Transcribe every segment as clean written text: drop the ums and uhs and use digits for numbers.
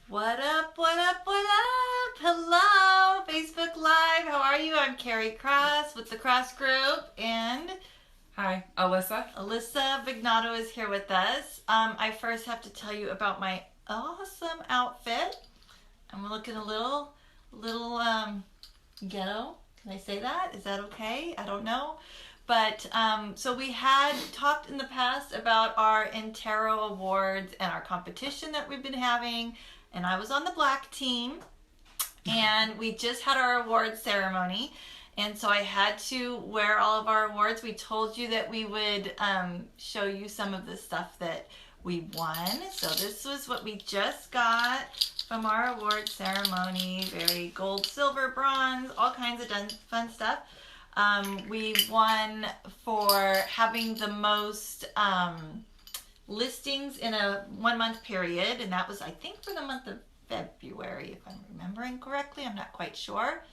What up, what up, what up? Hello, Facebook Live. How are you? I'm Carrie Cross with the Cross Group, and Hi, Elyssa. Elyssa Bugnatto is here with us. I first have to tell you about my awesome outfit. I'm looking a little ghetto. Can I say that? Is that okay? I don't know. But so we had talked in the past about our Intero awards and our competition that we've been having. And I was on the black team. And we just had our awards ceremony. And so I had to wear all of our awards. We told you that we would show you some of the stuff that we won. So this was what we just got from our award ceremony. Very gold, silver, bronze, all kinds of fun stuff. We won for having the most listings in a 1 month period, and that was, I think, for the month of February, if I'm remembering correctly. I'm not quite sure.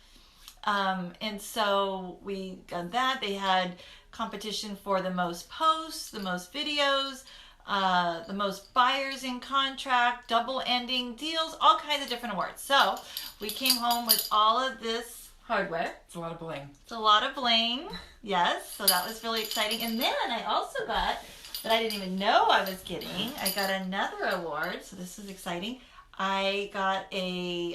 And so we got that. They had competition for the most posts, the most videos, the most buyers in contract, double ending deals, all kinds of different awards. So we came home with all of this hardware. It's a lot of bling. It's a lot of bling, yes. So that was really exciting. And then I also got, that I didn't even know I was getting, I got another award. So this is exciting. I got a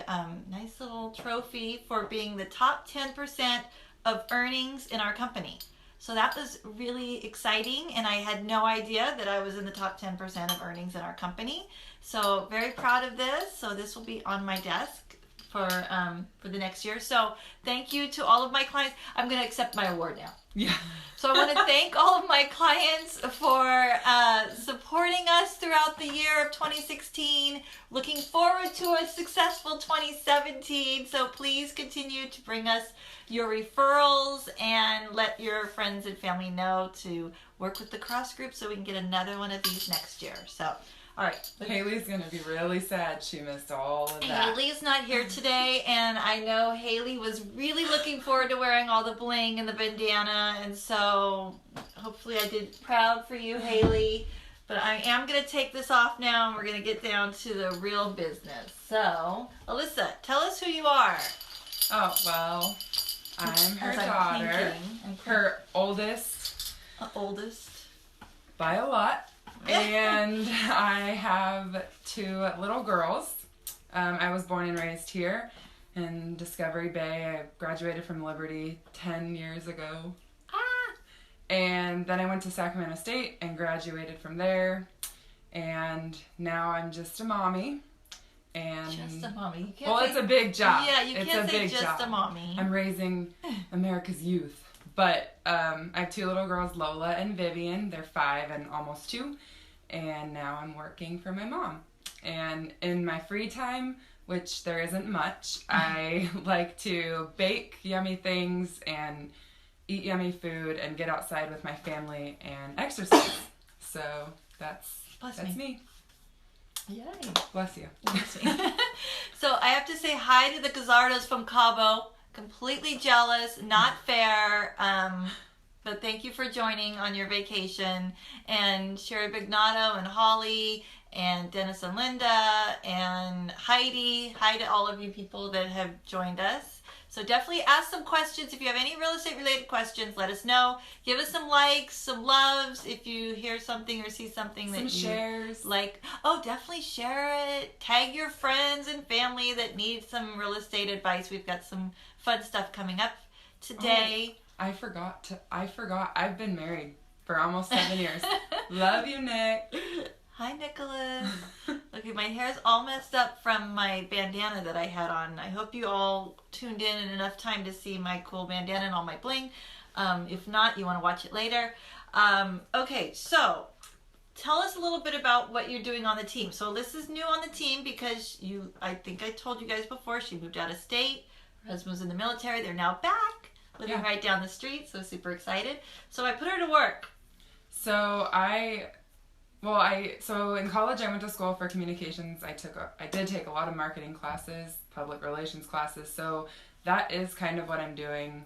nice little trophy for being the top 10% of earnings in our company. So that was really exciting, and I had no idea that I was in the top 10% of earnings in our company. So very proud of this. So this will be on my desk for the next year. So thank you to all of my clients. I'm going to accept my award now. Yeah. So I want to thank all of my clients for supporting us throughout the year of 2016. Looking forward to a successful 2017. So please continue to bring us your referrals and let your friends and family know to work with the Cross Group so we can get another one of these next year. So, all right. Haley's going to be really sad she missed all of that. Haley's not here today, and I know Haley was really looking forward to wearing all the bling and the bandana, and so hopefully I did proud for you, Haley. But I am going to take this off now, and we're going to get down to the real business. So, Elyssa, tell us who you are. Oh, well, I'm her daughter, her oldest by a lot. And I have 2 little girls. I was born and raised here in Discovery Bay. I graduated from Liberty 10 years ago. And then I went to Sacramento State and graduated from there. And now I'm just a mommy. And just a mommy. You can't it's a big job. Yeah, you it's can't a say big just job. a mommy. I'm raising America's youth. But I have 2 little girls, Lola and Vivian. They're 5 and almost 2. And now I'm working for my mom. And in my free time, which there isn't much, I like to bake yummy things and eat yummy food and get outside with my family and exercise. So that's me. Yay. Bless you. Bless me. So I have to say hi to the Gazzardos from Cabo. Completely jealous, not fair. But thank you for joining on your vacation. And Sherry Bugnatto and Holly and Dennis and Linda and Heidi. Hi to all of you people that have joined us. So definitely ask some questions. If you have any real estate related questions, let us know. Give us some likes, some loves. If you hear something or see something that you shares. Like, oh, definitely share it. Tag your friends and family that need some real estate advice. We've got some fun stuff coming up today. Oh, I forgot. I've been married for almost 7 years. Love you, Nick. Hi, Nicholas. Okay, my hair's all messed up from my bandana that I had on. I hope you all tuned in enough time to see my cool bandana and all my bling. If not, you want to watch it later. Okay, so tell us a little bit about what you're doing on the team. So Alyssa's new on the team because I think I told you guys before, she moved out of state. Her husband was in the military. They're now back, living right down the street. So super excited. So I put her to work. So so in college I went to school for communications. I did take a lot of marketing classes, public relations classes. So that is kind of what I'm doing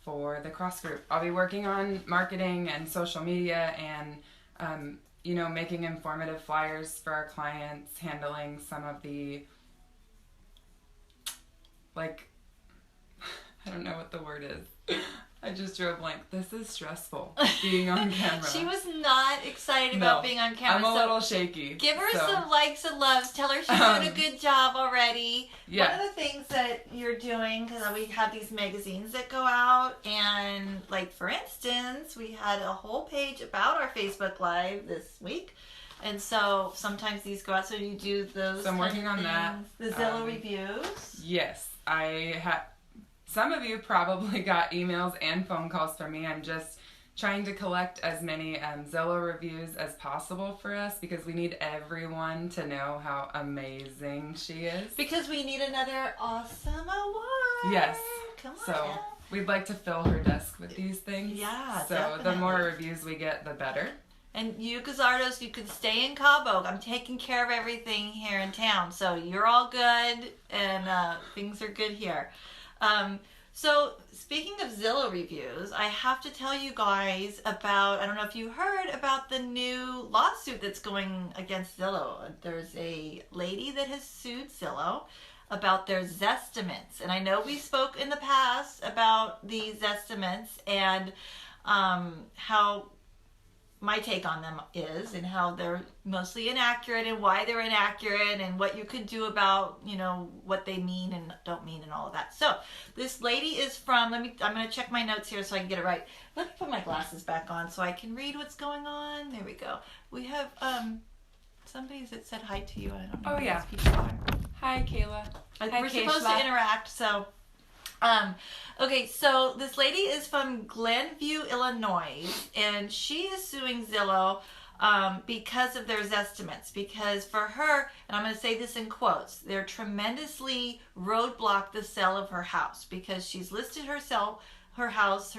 for the Cross Group. I'll be working on marketing and social media and making informative flyers for our clients, handling some of the like, I don't know what the word is. I just drew a blank. This is stressful, being on camera. She was not excited about being on camera. I'm a little shaky. Give her some likes and loves. Tell her she's doing a good job already. Yeah. One of the things that you're doing, because we have these magazines that go out, and like for instance, we had a whole page about our Facebook Live this week. And so sometimes these go out, so you do those. So I'm working on that. The Zillow reviews. Yes. Some of you probably got emails and phone calls from me. I'm just trying to collect as many Zillow reviews as possible for us because we need everyone to know how amazing she is. Because we need another awesome award. Yes. Come on. So we'd like to fill her desk with these things. Yeah, So definitely. the more reviews we get, the better. And you, Gazardos, you can stay in Cabo. I'm taking care of everything here in town. So you're all good, and things are good here. So speaking of Zillow reviews, I have to tell you guys about, I don't know if you heard about the new lawsuit that's going against Zillow. There's a lady that has sued Zillow about their Zestimates. And I know we spoke in the past about the Zestimates and how my take on them is, and how they're mostly inaccurate, and why they're inaccurate, and what you could do about, you know, what they mean and don't mean, and all of that. So this lady is from, I'm going to check my notes here so I can get it right. Let me put my glasses back on so I can read what's going on. There we go. We have somebody that said hi to you. I don't know. Oh, yeah. Who these people are. Hi, Kayla. We're supposed to interact, so okay, so this lady is from Glenview, Illinois, and she is suing Zillow because of their Zestimates. Because for her, and I'm going to say this in quotes, they're tremendously roadblocked the sale of her house because she's listed her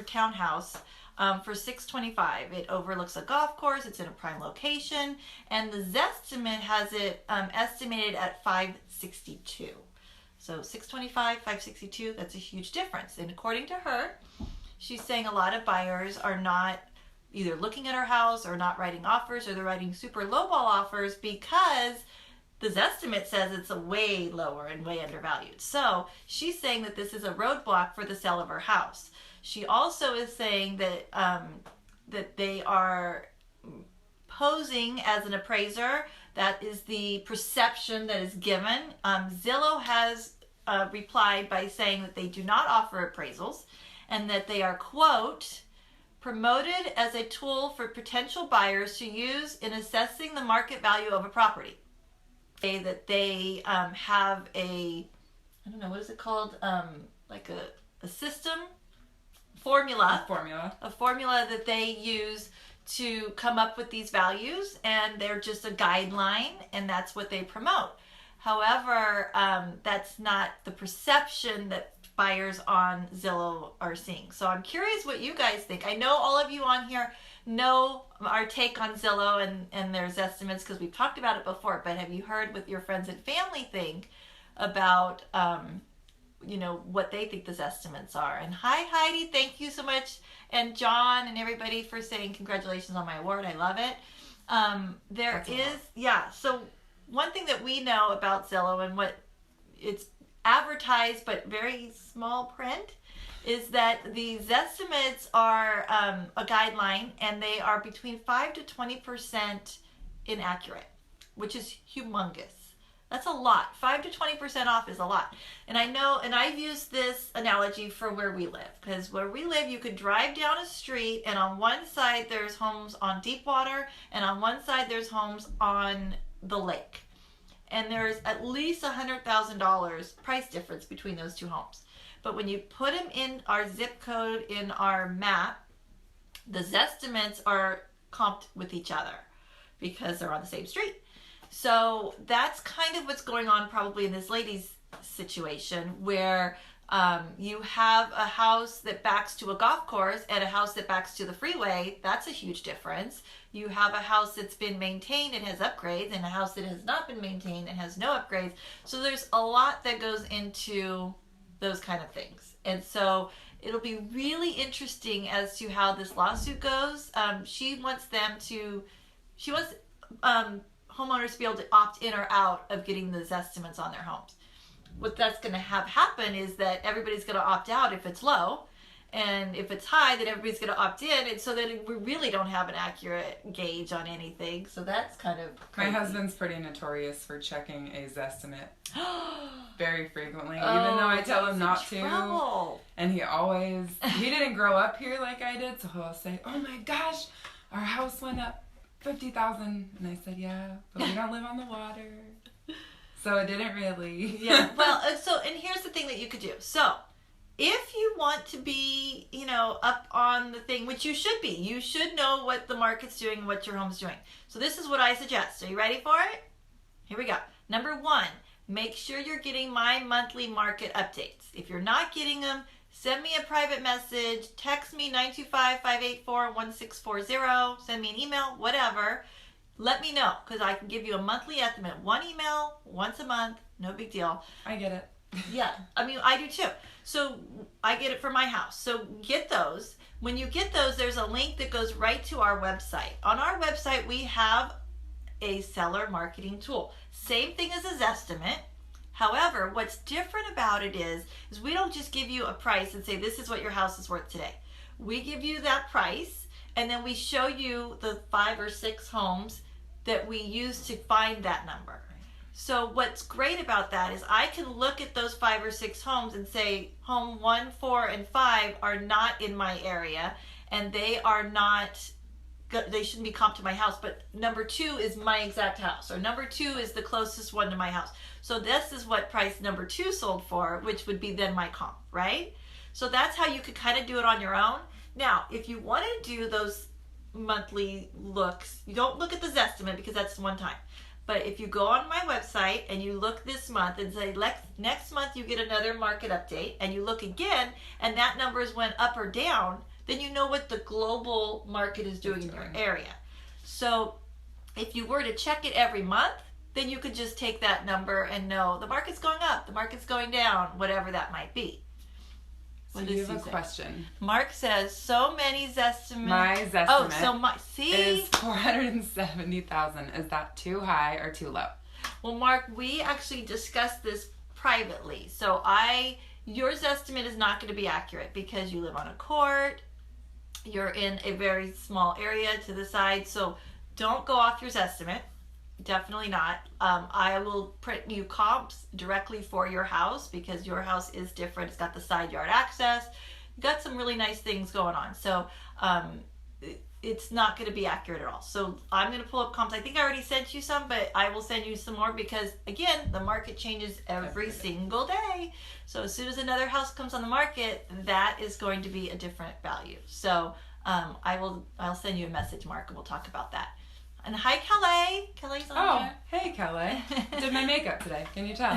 townhouse, for $625. It overlooks a golf course. It's in a prime location, and the Zestimate has it estimated at $562. So $625, $562, that's a huge difference. And according to her, she's saying a lot of buyers are not either looking at her house or not writing offers, or they're writing super lowball offers because the Zestimate says it's a way lower and way undervalued. So she's saying that this is a roadblock for the sale of her house. She also is saying that that they are posing as an appraiser. That is the perception that is given. Zillow has replied by saying that they do not offer appraisals, and that they are, quote, promoted as a tool for potential buyers to use in assessing the market value of a property. That they have a, I don't know, what is it called? Like a system, formula that they use to come up with these values, and they're just a guideline, and that's what they promote. However, that's not the perception that buyers on Zillow are seeing. So I'm curious what you guys think. I know all of you on here know our take on Zillow and their Zestimates because we've talked about it before, but have you heard what your friends and family think about you know, what they think the Zestimates are? And hi Heidi, thank you so much, and John and everybody for saying congratulations on my award. I love it. So one thing that we know about Zillow and what it's advertised but very small print is that the Zestimates are a guideline, and they are between 5 to 20% inaccurate, which is humongous. That's a lot. 5 to 20% off is a lot. And I know, and I've used this analogy for where we live, because where we live, you could drive down a street, and on one side there's homes on deep water, and on one side there's homes on the lake. And there's at least $100,000 price difference between those two homes. But when you put them in our zip code in our map, the Zestimates are comped with each other because they're on the same street. So that's kind of what's going on probably in this lady's situation, where you have a house that backs to a golf course and a house that backs to the freeway. That's a huge difference. You have a house that's been maintained and has upgrades, and a house that has not been maintained and has no upgrades. So there's a lot that goes into those kind of things. And so it'll be really interesting as to how this lawsuit goes. She wants homeowners to be able to opt in or out of getting the Zestimates on their homes. what that's going to have happen is that everybody's going to opt out if it's low. And if it's high, then everybody's going to opt in. And so then we really don't have an accurate gauge on anything. So that's kind of crazy. My husband's pretty notorious for checking a Zestimate very frequently, even though I tell him not to. And he didn't grow up here like I did, so he'll say, oh my gosh, our house went up $50,000. And I said, yeah, but we don't live on the water. So it didn't really. Yeah, well, and here's the thing that you could do. So if you want to be, up on the thing, which you should be, you should know what the market's doing and what your home's doing. So this is what I suggest. Are you ready for it? Here we go. Number 1, make sure you're getting my monthly market updates. If you're not getting them, send me a private message, text me 925-584-1640, send me an email, whatever. Let me know, because I can give you a monthly estimate. 1 email, once a month, no big deal. I get it. Yeah, I mean, I do too. So I get it for my house. So get those. When you get those, there's a link that goes right to our website. On our website, we have a seller marketing tool. Same thing as a Zestimate. However, what's different about it is we don't just give you a price and say, this is what your house is worth today. We give you that price, and then we show you the 5 or 6 homes that we use to find that number. So what's great about that is I can look at those 5 or 6 homes and say home 1, 4, and 5 are not in my area, and they shouldn't be comped to my house, but number 2 is my exact house, or number 2 is the closest one to my house. So this is what price number 2 sold for, which would be then my comp, right? So that's how you could kind of do it on your own. Now, if you want to do those monthly looks, you don't look at the Zestimate because that's one time. But if you go on my website and you look this month and say, next month you get another market update, and you look again and that numbers went up or down, then you know what the global market is doing in your area. So if you were to check it every month, then you could just take that number and know the market's going up, the market's going down, whatever that might be. So you have a question. Mark says, so many Zestimates. My Zestimate is 470,000. Is that too high or too low? Well, Mark, we actually discussed this privately. So your Zestimate is not going to be accurate because you live on a court. You're in a very small area to the side. So don't go off your Zestimate. Definitely not. I will print you comps directly for your house because your house is different. It's got the side yard access. You've got some really nice things going on. So it's not going to be accurate at all. So I'm going to pull up comps. I think I already sent you some, but I will send you some more because, again, the market changes every single day. So as soon as another house comes on the market, that is going to be a different value. So I'll send you a message, Mark, and we'll talk about that. And hi, Kelly. Kelly's on there. Hey, Kelly. Did my makeup today. Can you tell?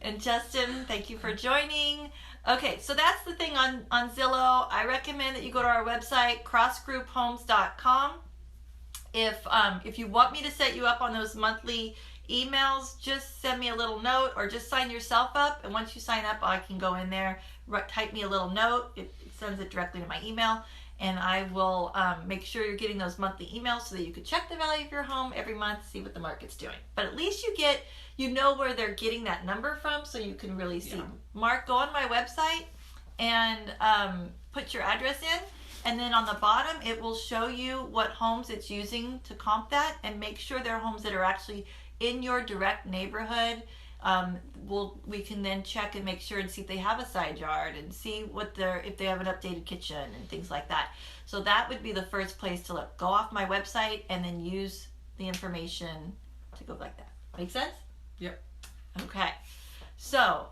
And Justin, thank you for joining. Okay, so that's the thing on Zillow. I recommend that you go to our website, crossgrouphomes.com. If you want me to set you up on those monthly emails, just send me a little note or just sign yourself up. And once you sign up, I can go in there, type me a little note. It sends it directly to my email. And I will make sure you're getting those monthly emails so that you can check the value of your home every month, see what the market's doing. But at least you know where they're getting that number from, so you can really see. Yeah. Mark, go on my website and put your address in. And then on the bottom, it will show you what homes it's using to comp that, and make sure they're homes that are actually in your direct neighborhood. We can then check and make sure and see if they have a side yard and see if they have an updated kitchen and things like that. So that would be the first place to look. Go off my website and then use the information to go like that. Make sense? Yep. Okay. So,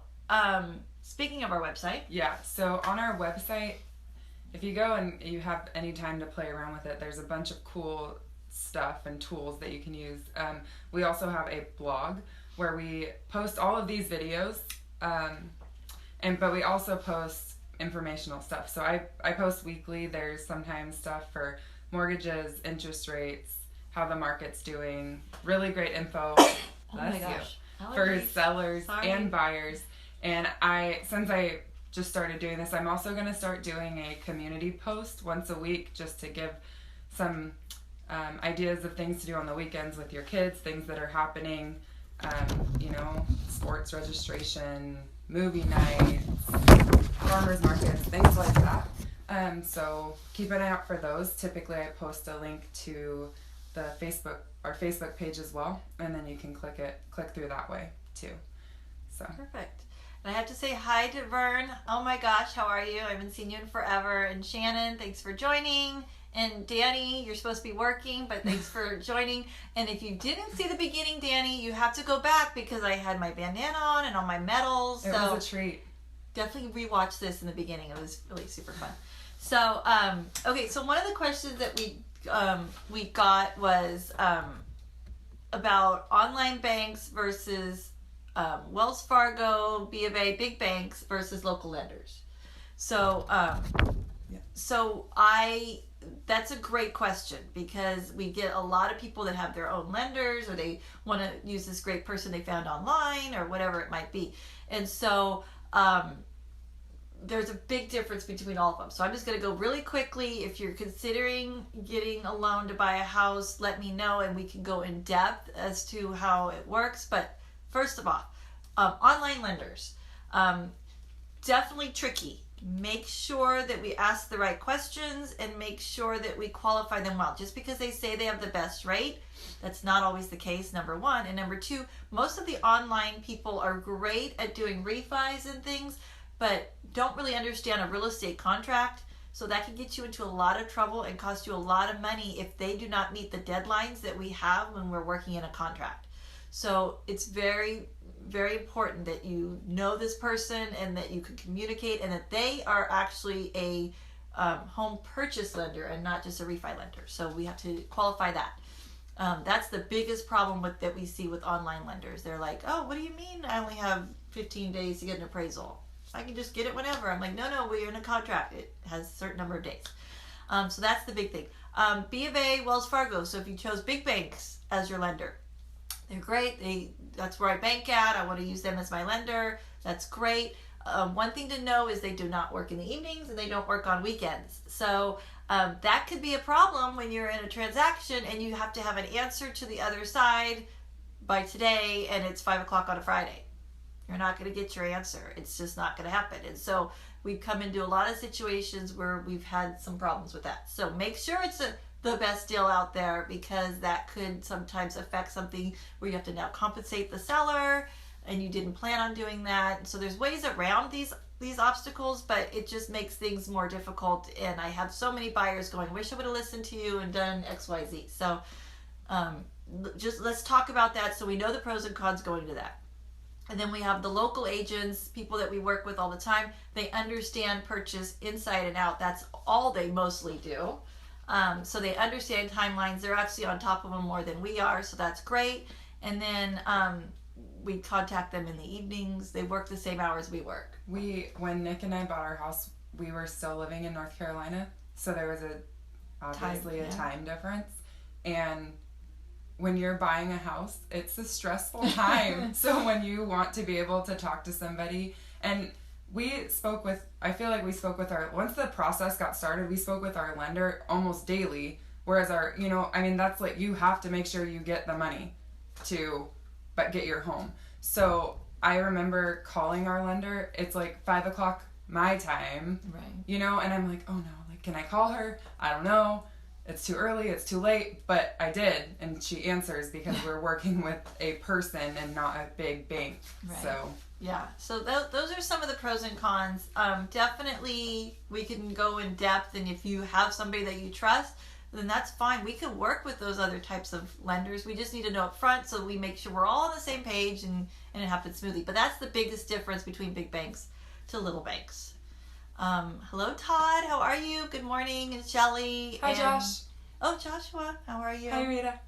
speaking of our website. Yeah. So on our website, if you go and you have any time to play around with it, there's a bunch of cool stuff and tools that you can use. We also have a blog where we post all of these videos, but we also post informational stuff. So I post weekly. There's sometimes stuff for mortgages, interest rates, how the market's doing, really great info. Oh my gosh. For sellers and buyers. And since I just started doing this, I'm also going to start doing a community post once a week just to give some ideas of things to do on the weekends with your kids, things that are happening sports registration, movie nights, farmers markets, things like that. So keep an eye out for those. Typically I post a link to the Facebook page as well, and then you can click through that way too. So perfect. And I have to say hi to Vern. Oh my gosh, how are you? I haven't seen you in forever. And Shannon, thanks for joining. And Danny, you're supposed to be working, but thanks for joining. And if you didn't see the beginning, Danny, you have to go back because I had my bandana on and all my medals. It was a treat. Definitely rewatch this in the beginning. It was really super fun. So, okay, so one of the questions that we got was about online banks versus Wells Fargo, B of A, big banks versus local lenders. So, that's a great question because we get a lot of people that have their own lenders or they want to use this great person they found online or whatever it might be. And so, there's a big difference between all of them. So I'm just going to go really quickly. If you're considering getting a loan to buy a house, let me know and we can go in depth as to how it works. But first of all, online lenders, definitely tricky. Make sure that we ask the right questions and make sure that we qualify them well. Just because they say they have the best rate, that's not always the case, number one. And number two, most of the online people are great at doing refis and things, but don't really understand a real estate contract. So that can get you into a lot of trouble and cost you a lot of money if they do not meet the deadlines that we have when we're working in a contract. So it's very, very important that you know this person and that you can communicate and that they are actually a home purchase lender and not just a refi lender. So we have to qualify that. That's the biggest problem that we see with online lenders. They're like, oh, what do you mean I only have 15 days to get an appraisal? I can just get it whenever. I'm like, no, we're in a contract. It has a certain number of days. So that's the big thing. B of A, Wells Fargo. So if you chose big banks as your lender, they're great. That's where I bank at. I want to use them as my lender. That's great. One thing to know is they do not work in the evenings and they don't work on weekends. So that could be a problem when you're in a transaction and you have to have an answer to the other side by today and it's 5 o'clock on a Friday. You're not going to get your answer. It's just not going to happen. And so we've come into a lot of situations where we've had some problems with that. So make sure it's the best deal out there because that could sometimes affect something where you have to now compensate the seller and you didn't plan on doing that. So there's ways around these obstacles, but it just makes things more difficult. And I have so many buyers going, wish I would have listened to you and done X, Y, Z. So just let's talk about that so we know the pros and cons going to that. And then we have the local agents, people that we work with all the time. They understand purchase inside and out. That's all they mostly do. So they understand timelines. They're actually on top of them more than we are, so that's great. And then we contact them in the evenings. They work the same hours we work. When Nick and I bought our house, we were still living in North Carolina, so there was obviously a time difference. And when you're buying a house, it's a stressful time. So when you want to be able to talk to somebody, and I feel like we spoke with once the process got started, we spoke with our lender almost daily, whereas that's like, you have to make sure you get the money but get your home. So I remember calling our lender, it's like 5 o'clock my time, right? And I'm like, oh no, like, can I call her? I don't know. It's too early, it's too late, but I did, and she answers because we're working with a person and not a big bank. Right. So yeah, so those are some of the pros and cons. Definitely we can go in depth, and if you have somebody that you trust, then that's fine. We can work with those other types of lenders. We just need to know up front so we make sure we're all on the same page and it happens smoothly. But that's the biggest difference between big banks to little banks. Hello, Todd. How are you? Good morning. It's Shelly. Hi, Josh. Oh, Joshua. How are you? Hi, Rita.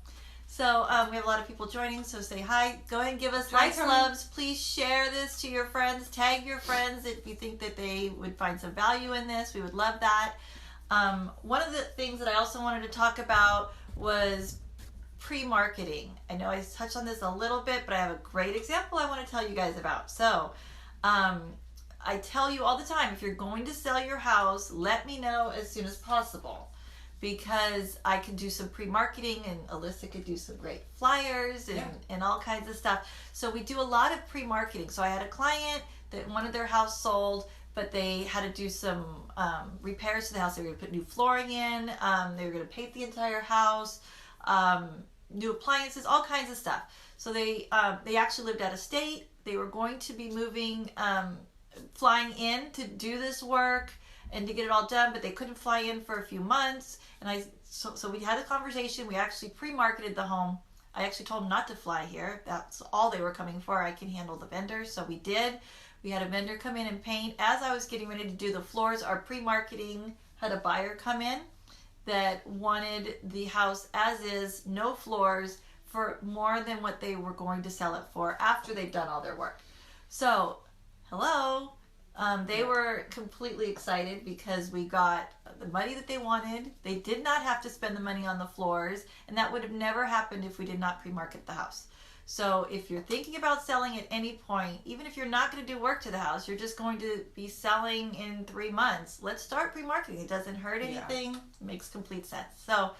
So we have a lot of people joining, so say hi. Go ahead and give us likes, loves. Please share this to your friends. Tag your friends if you think that they would find some value in this. We would love that. One of the things that I also wanted to talk about was pre-marketing. I know I touched on this a little bit, but I have a great example I want to tell you guys about. So I tell you all the time, if you're going to sell your house, let me know as soon as possible. because I could do some pre-marketing and Elyssa could do some great flyers and all kinds of stuff. So we do a lot of pre-marketing. So I had a client that wanted their house sold, but they had to do some repairs to the house. They were going to put new flooring in. They were going to paint the entire house, new appliances, all kinds of stuff. So they actually lived out of state. They were going to be moving, flying in to do this work and to get it all done, but they couldn't fly in for a few months. And so we had a conversation. We actually pre-marketed the home. I actually told them not to fly here. That's all they were coming for. I can handle the vendors. So we did. We had a vendor come in and paint. As I was getting ready to do the floors, our pre-marketing had a buyer come in that wanted the house as is, no floors, for more than what they were going to sell it for after they've done all their work. So, hello. They were completely excited because we got the money that they wanted. They did not have to spend the money on the floors, and that would have never happened if we did not pre-market the house. So if you're thinking about selling at any point, even if you're not going to do work to the house, you're just going to be selling in 3 months, let's start pre-marketing. It doesn't hurt anything. It makes complete sense. So,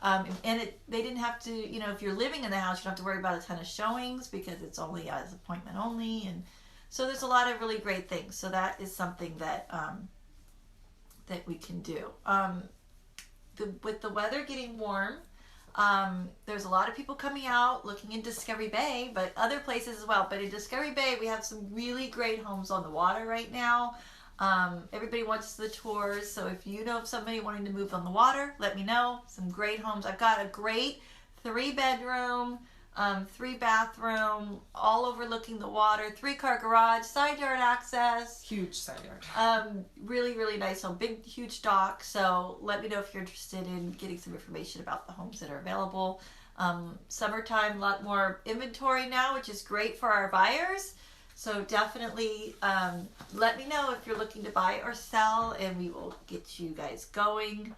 they didn't have to, if you're living in the house, you don't have to worry about a ton of showings because it's only as appointment only. And so there's a lot of really great things. So that is something that that we can do. With the weather getting warm, there's a lot of people coming out looking in Discovery Bay, but other places as well. But in Discovery Bay, we have some really great homes on the water right now. Everybody wants the tours. So if you know of somebody wanting to move on the water, let me know. Some great homes. I've got a great 3-bedroom, 3-bathroom, all overlooking the water, 3-car garage, side yard access. Huge side yard. Really, really nice home. Big, huge dock. So let me know if you're interested in getting some information about the homes that are available. Summertime, a lot more inventory now, which is great for our buyers. So definitely let me know if you're looking to buy or sell, and we will get you guys going.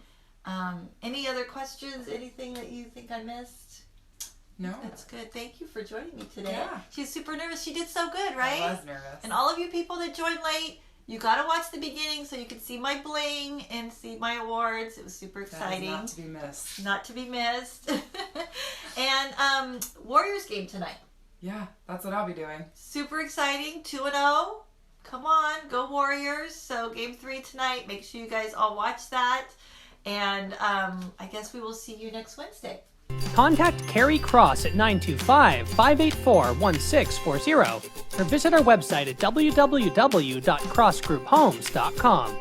Any other questions? Anything that you think I missed? No. That's good. Thank you for joining me today. Yeah. She's super nervous. She did so good, right? I was nervous. And all of you people that joined late, you got to watch the beginning so you can see my bling and see my awards. It was super exciting. That is not to be missed. Not to be missed. And Warriors game tonight. Yeah, that's what I'll be doing. Super exciting. 2-0. Come on, go Warriors. So game 3 tonight. Make sure you guys all watch that. And I guess we will see you next Wednesday. Contact Carrie Cross at 925-584-1640 or visit our website at www.crossgrouphomes.com.